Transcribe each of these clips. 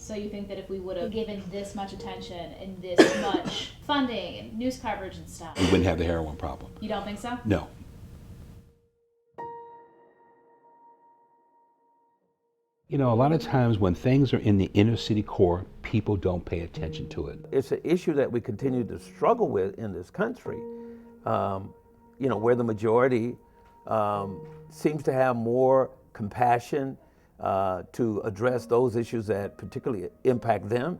So you think that if we would have given this much attention and this much funding and news coverage and stuff, we wouldn't have the heroin problem? You don't think so? No. You know, a lot of times when things are in the inner city core, people don't pay attention to it. It's an issue that we continue to struggle with in this country, you know, where the majority seems to have more compassion to address those issues that particularly impact them,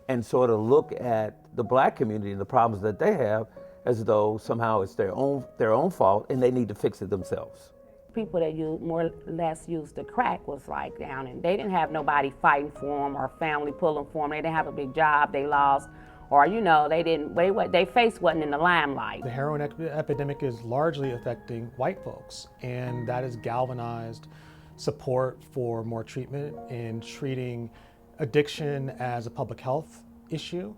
and sort of look at the black community and the problems that they have as though somehow it's their own fault and they need to fix it themselves. People that more or less used the crack was like down, and they didn't have nobody fighting for them or family pulling for them. They didn't have a big job they lost, or you know, their face wasn't in the limelight. The heroin epidemic is largely affecting white folks, and that has galvanized support for more treatment and treating addiction as a public health issue.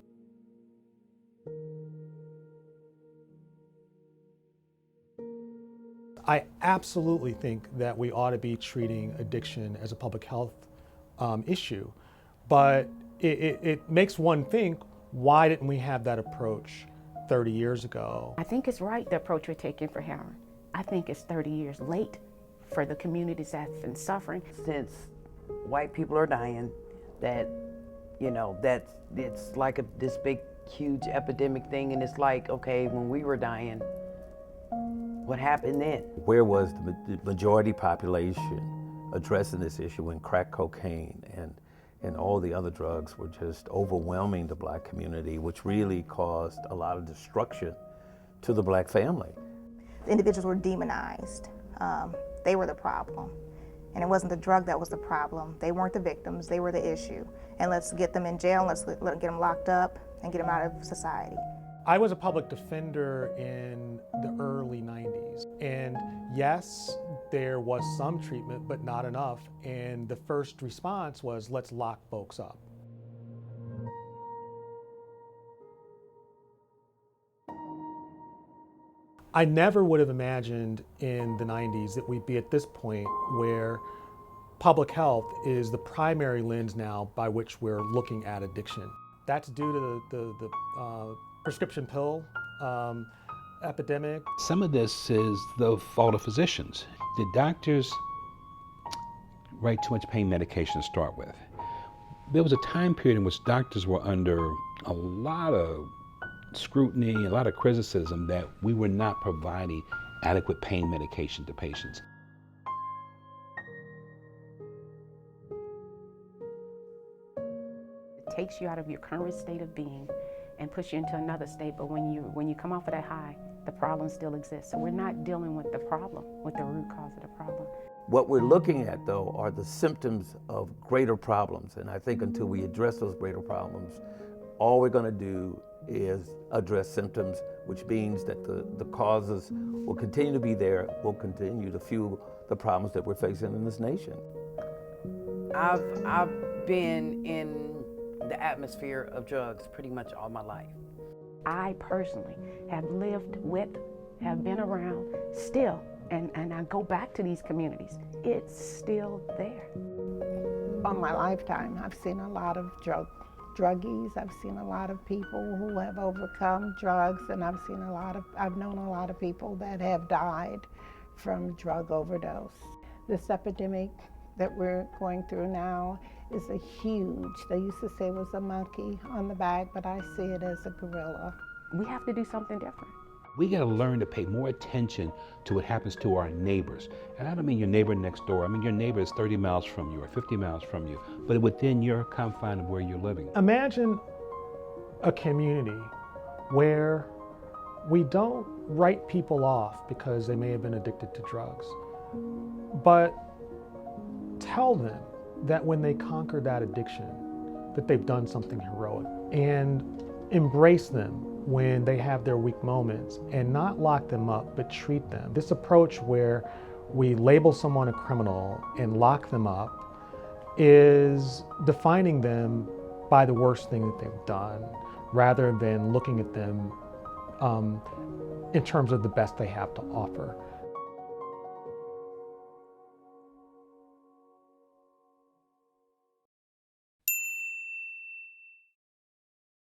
I absolutely think that we ought to be treating addiction as a public health issue, but it makes one think, why didn't we have that approach 30 years ago? I think it's right, the approach we're taking for heroin. I think it's 30 years late for the communities that's been suffering. Since white people are dying, that, you know, that it's like this big, huge epidemic thing, and it's like, okay, when we were dying, what happened then? Where was the majority population addressing this issue when crack cocaine and all the other drugs were just overwhelming the black community, which really caused a lot of destruction to the black family? The individuals were demonized. They were the problem. And it wasn't the drug that was the problem. They weren't the victims, they were the issue. And let's get them in jail, let's get them locked up and get them out of society. I was a public defender in the early 90s, and yes, there was some treatment, but not enough, and the first response was, let's lock folks up. I never would have imagined in the 90s that we'd be at this point where public health is the primary lens now by which we're looking at addiction. That's due to the prescription pill epidemic. Some of this is the fault of physicians. The doctors write too much pain medication to start with. There was a time period in which doctors were under a lot of scrutiny, a lot of criticism that we were not providing adequate pain medication to patients. It takes you out of your current state of being and push you into another state, but when you come off of that high, the problem still exists. So we're not dealing with the problem, with the root cause of the problem. What we're looking at, though, are the symptoms of greater problems, and I think until we address those greater problems, all we're going to do is address symptoms, which means that the causes will continue to be there, will continue to fuel the problems that we're facing in this nation. I've been in the atmosphere of drugs pretty much all my life. I personally have lived with, have been around, still, and I go back to these communities. It's still there. On my lifetime, I've seen a lot of druggies. I've seen a lot of people who have overcome drugs, and I've known a lot of people that have died from drug overdose. This epidemic that we're going through now is a huge, they used to say it was a monkey on the back, but I see it as a gorilla. We have to do something different. We gotta learn to pay more attention to what happens to our neighbors. And I don't mean your neighbor next door. I mean your neighbor is 30 miles from you or 50 miles from you, but within your confine of where you're living. Imagine a community where we don't write people off because they may have been addicted to drugs, but tell them that when they conquer that addiction, that they've done something heroic, and embrace them when they have their weak moments and not lock them up, but treat them. This approach where we label someone a criminal and lock them up is defining them by the worst thing that they've done, rather than looking at them in terms of the best they have to offer.